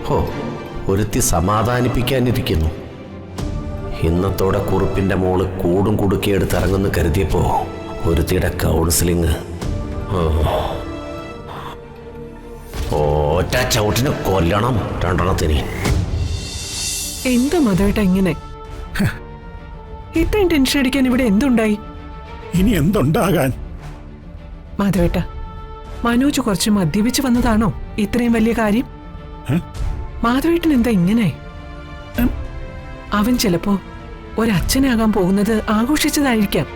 ഹോ, ഒരുത്തി സമാധാനിപ്പിക്കാനിരിക്കുന്നു. ഇന്നത്തോടെ കുറുപ്പിന്റെ മോള് കൂടും കുടുക്കിയെടുത്തിറങ്ങുന്നു കരുതിയപ്പോ ഒരുത്തിയുടെ കൗൺസിലിങ്. ഒറ്റ ചവിട്ടിന് കൊല്ലണം രണ്ടെണ്ണത്തിന്. എന്താ മധുവേട്ട ഇങ്ങനെ? ഇത്രയും ടെൻഷൻ അടിക്കാൻ ഇവിടെ എന്തുണ്ടായി? ഇനി എന്തുണ്ടാകാൻ? മാധവേട്ട, മനോജ് കുറച്ച് മദ്യപിച്ച് വന്നതാണോ ഇത്രയും വലിയ കാര്യം? മാധവേട്ടൻ എന്താ ഇങ്ങനെ? അവൻ ചിലപ്പോ ഒരച്ഛനാകാൻ പോകുന്നത് ആഘോഷിച്ചതായിരിക്കാം.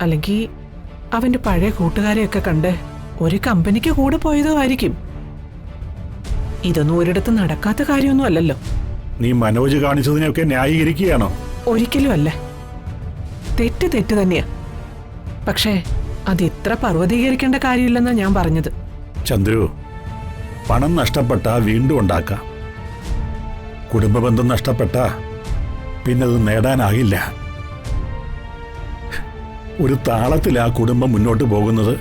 അല്ലെങ്കിൽ അവന്റെ പഴയ കൂട്ടുകാരെയൊക്കെ കണ്ട് ഒരു കമ്പനിക്ക് കൂടെ പോയതോ ആയിരിക്കും. ഇതൊന്നും ഒരിടത്ത് നടക്കാത്ത കാര്യമൊന്നും അല്ലല്ലോ. നീ മനോജ് കാണിച്ചതിനെയൊക്കെ ന്യായീകരിക്കുകയാണോ? ഒരിക്കലും അല്ല. തെറ്റ് തെറ്റ് തന്നെയാ. പക്ഷേ അത് ഇത്ര പർവ്വതീകരിക്കേണ്ട കാര്യമില്ലെന്നാ ഞാൻ പറഞ്ഞത്. ചന്ദ്രു, പണം നഷ്ടപ്പെട്ടാ വീണ്ടും ഉണ്ടാക്കാം. കുടുംബബന്ധം നഷ്ടപ്പെട്ടാ പിന്നത് നേടാനാകില്ല. ഒരു താളത്തിൽ ആ കുടുംബം മുന്നോട്ട് പോകുന്നത്.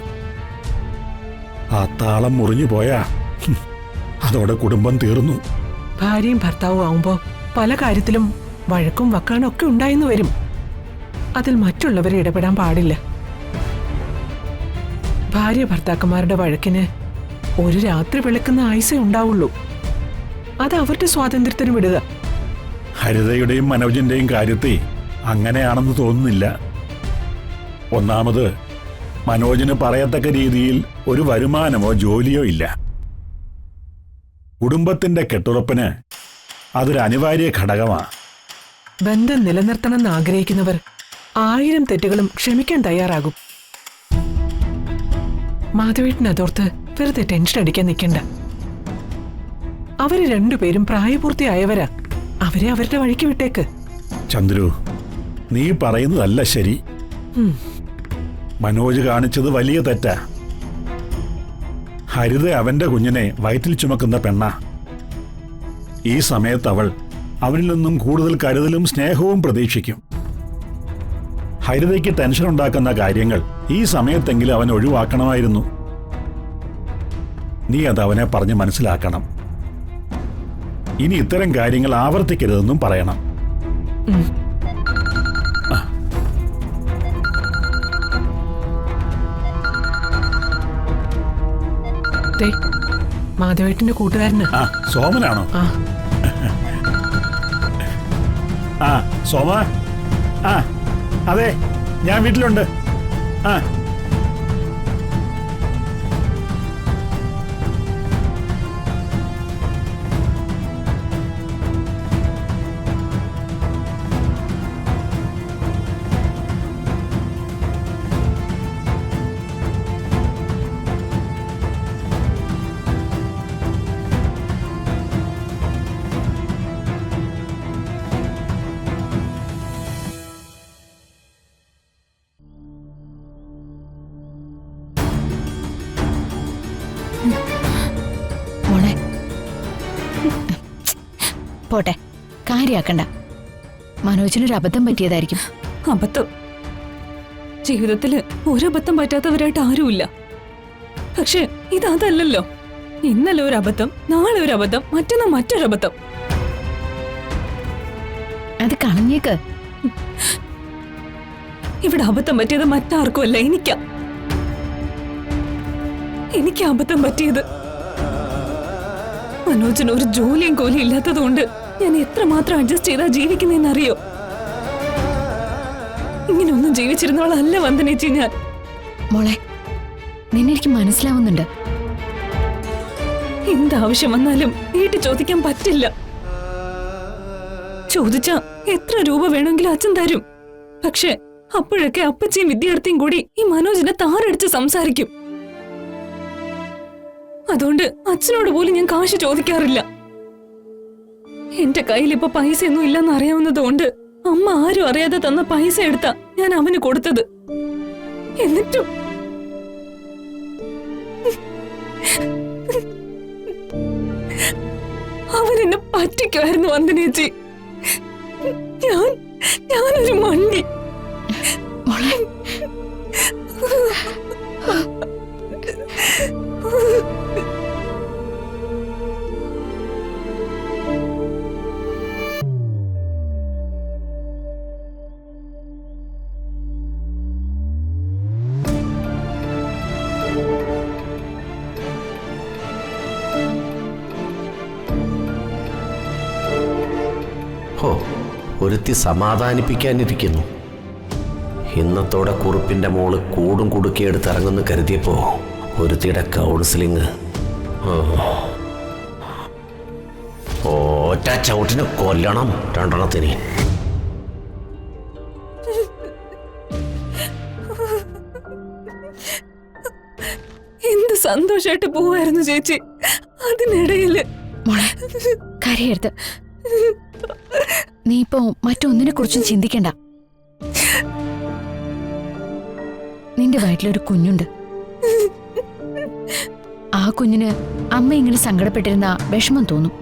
ആ താളം മുറിഞ്ഞു പോയാ അതോടെ കുടുംബം തീർന്നു. ഭാര്യയും ഭർത്താവും ആവുമ്പോ പല കാര്യത്തിലും വഴക്കും വക്കാനും ഒക്കെ ഉണ്ടായിന്ന് വരും. അതിൽ മറ്റുള്ളവരെ ഇടപെടാൻ പാടില്ല. ഭാര്യ ഭർത്താക്കന്മാരുടെ വഴക്കിന് ഒരു രാത്രി വെളുക്കുന്ന ആയുസേ ഉണ്ടാവുള്ളൂ. അത് അവരുടെ സ്വാതന്ത്ര്യത്തിന് വിടുക. ഹരിതയുടെയും മനോജിന്റെയും കാര്യത്തിൽ അങ്ങനെയാണെന്ന് തോന്നുന്നില്ല. ഒന്നാമത് മനോജിന് പറയത്തക്ക രീതിയിൽ ഒരു വരുമാനമോ ജോലിയോ ഇല്ല. കുടുംബത്തിന്റെ കെട്ടുറപ്പിന് അതൊരു അനിവാര്യ ഘടകമാണ്. ബന്ധം നിലനിർത്തണമെന്ന് ആഗ്രഹിക്കുന്നവർ 1000 തെറ്റുകളും ക്ഷമിക്കാൻ തയ്യാറാകും. മാധവേട്ടൻ അതോർത്ത് വെറുതെ ടെൻഷൻ അടിക്കാൻ നിൽക്കണ്ട. അവര് രണ്ടുപേരും പ്രായപൂർത്തിയായവരാ. അവരെ അവരുടെ വഴിക്ക് വിട്ടേക്ക്. ചന്ദ്രു, നീ പറയുന്നതല്ല ശരി. മനോജ് കാണിച്ചത് വലിയ തെറ്റാ. ഹരിത അവന്റെ കുഞ്ഞിനെ വയറ്റിൽ ചുമക്കുന്ന പെണ്ണ. ഈ സമയത്ത് അവൾ അവനിൽ നിന്നും കൂടുതൽ കരുതലും സ്നേഹവും പ്രതീക്ഷിക്കും. ഹരിതയ്ക്ക് ടെൻഷൻ ഉണ്ടാക്കുന്ന കാര്യങ്ങൾ ഈ സമയത്തെങ്കിലും അവൻ ഒഴിവാക്കണമായിരുന്നു. നീ അത് അവനെ പറഞ്ഞ് മനസ്സിലാക്കണം. ഇനി ഇത്തരം കാര്യങ്ങൾ ആവർത്തിക്കരുതെന്നും പറയണം. മാധവേട്ടന്റെ കൂട്ടുകാരന്. സോമനാണോ? സോമ. അതെ, ഞാൻ വീട്ടിലുണ്ട്. പോട്ടെ, കാര്യാക്കണ്ട. മനോജിനൊരു അബദ്ധം പറ്റിയതായിരിക്കും. അബദ്ധം? ജീവിതത്തില് ഒരബദ്ധം പറ്റാത്തവരായിട്ട് ആരുമില്ല. പക്ഷെ ഇതല്ലല്ലോ. ഇന്നലെ ഒരു അബദ്ധം, നാളെ ഒരു അബദ്ധം, മറ്റന്നാൾ മറ്റൊരബദ്ധം. അത് കളഞ്ഞേക്ക്. ഇവിടെ അബദ്ധം പറ്റിയത് മറ്റാർക്കുമല്ല, എനിക്കാ. എനിക്ക് അബദ്ധം പറ്റിയത്. മനോജിന് ഒരു ജോലിയും കോലിയും ഇല്ലാത്തതുകൊണ്ട് ഞാൻ എത്രമാത്രം അഡ്ജസ്റ്റ് ചെയ്താ ജീവിക്കുന്നതെന്നറിയോ? ഇങ്ങനെയൊന്നും ജീവിച്ചിരുന്നവളല്ല വന്ദനേച്ചി ഞാൻ. മോളെ, നിന്നെ എനിക്ക് മനസ്സിലാവുന്നുണ്ട്. എന്താവശ്യം വന്നാലും വീട്ടിൽ ചോദിക്കാൻ പറ്റില്ല. ചോദിച്ചാ എത്ര രൂപ വേണമെങ്കിലും അച്ഛൻ തരും. പക്ഷെ അപ്പോഴൊക്കെ അപ്പച്ചിയും വിദ്യാർത്ഥിയും കൂടി ഈ മനോജിനെ താറടിച്ച് സംസാരിക്കും. അതുകൊണ്ട് അച്ഛനോട് പോലും ഞാൻ കാശ് ചോദിക്കാറില്ല. എന്റെ കയ്യിൽ ഇപ്പൊ പൈസയൊന്നും ഇല്ലെന്ന് അറിയാവുന്നതുകൊണ്ട് അമ്മ ആരും അറിയാതെ തന്ന പൈസ എടുത്താ ഞാൻ അവന് കൊടുത്തത്. എന്നിട്ടും അവൻ എന്നെ പറ്റിക്കുമായിരുന്നു വന്ദനേച്ചി. ഞാനൊരു മണ്ടി. ഒരുത്തി സമാധാനിപ്പിക്കാനിരിക്കുന്നു. ഇന്നത്തോടെ കുറുപ്പിന്റെ മോള് കൂടും കുടുക്കിയെടുത്ത് ഇറങ്ങുന്നു കരുതിയപ്പോ ഒരുത്തിയുടെ കൗൺസിലിങ്. ഒറ്റ ചവിട്ടിന് കൊല്ലണം രണ്ടെണ്ണത്തിന്. എന്ത് സന്തോഷായിട്ട് പോവായിരുന്നു ചേച്ചി. അതിനിടയില് മോളെ കരയരുത്. നീ ഇപ്പോ മറ്റൊന്നിനെ കുറിച്ചും ചിന്തിക്കണ്ട. നിന്റെ വയറ്റിലൊരു കുഞ്ഞുണ്ട്. ആ കുഞ്ഞിന് അമ്മ ഇങ്ങനെ സങ്കടപ്പെട്ടിരുന്ന വിഷമം തോന്നും.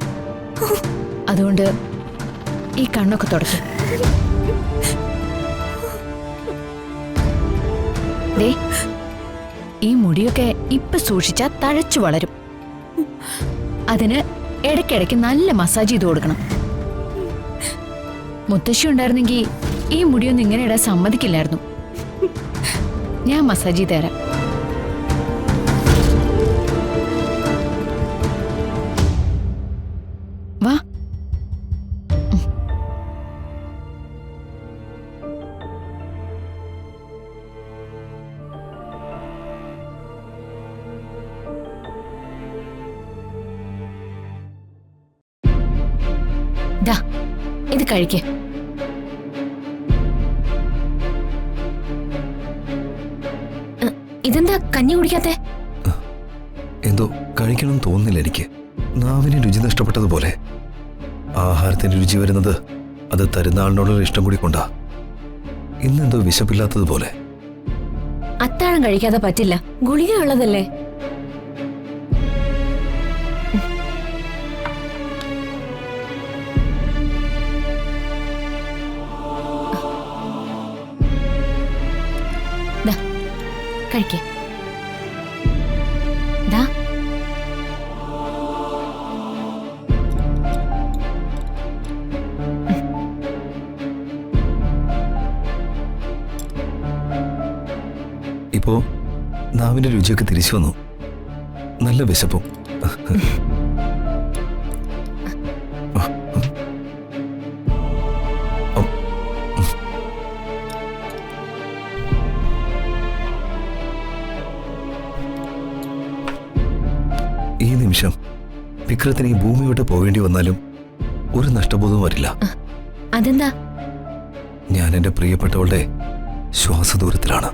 അതുകൊണ്ട് ഈ കണ്ണൊക്കെ തുടച്ചു. ദേ, ഈ മുടിയൊക്കെ ഇപ്പൊ സൂക്ഷിച്ചാ തഴച്ചു വളരും. അതിന് ഇടയ്ക്കിടയ്ക്ക് നല്ല മസാജ് ചെയ്ത് കൊടുക്കണം. മുത്തശ്ശി ഉണ്ടായിരുന്നെങ്കിൽ ഈ മുടിയൊന്നും ഇങ്ങനെ ഇടാൻ സമ്മതിക്കില്ലായിരുന്നു. ഞാൻ മസാജ് ചെയ്ത് തരാം. വാ. ദാ, ഇത് കഴിക്ക്. ഇതെന്താ കഞ്ഞി കുടിക്കാത്തെ? എന്തോ കഴിക്കണം തോന്നുന്നില്ല എനിക്ക്. നാവിന് രുചി നഷ്ടപ്പെട്ടതുപോലെ. ആഹാരത്തിന് രുചി വരുന്നത് അത് തരുന്ന ആളിനോടുള്ള ഇഷ്ടം കൂടി കൊണ്ടാ. ഇന്നെന്തോ വിശപ്പില്ലാത്തതുപോലെ. അത്താഴം കഴിക്കാതെ പറ്റില്ല, ഗുളിക ഉള്ളതല്ലേ. കഴിക്കേ. ദാ, ഇപ്പോ നാവിന്റെ രുചിയൊക്കെ തിരിച്ചു വന്നു. നല്ല വിശപ്പും. ഈ നിമിഷം വിക്രത്തിന് ഈ ഭൂമി വിട്ട് പോവേണ്ടി വന്നാലും ഒരു നഷ്ടബോധവും വരില്ല. അതെന്താ? ഞാൻ എന്റെ പ്രിയപ്പെട്ടവളുടെ ശ്വാസദൂരത്തിലാണ്.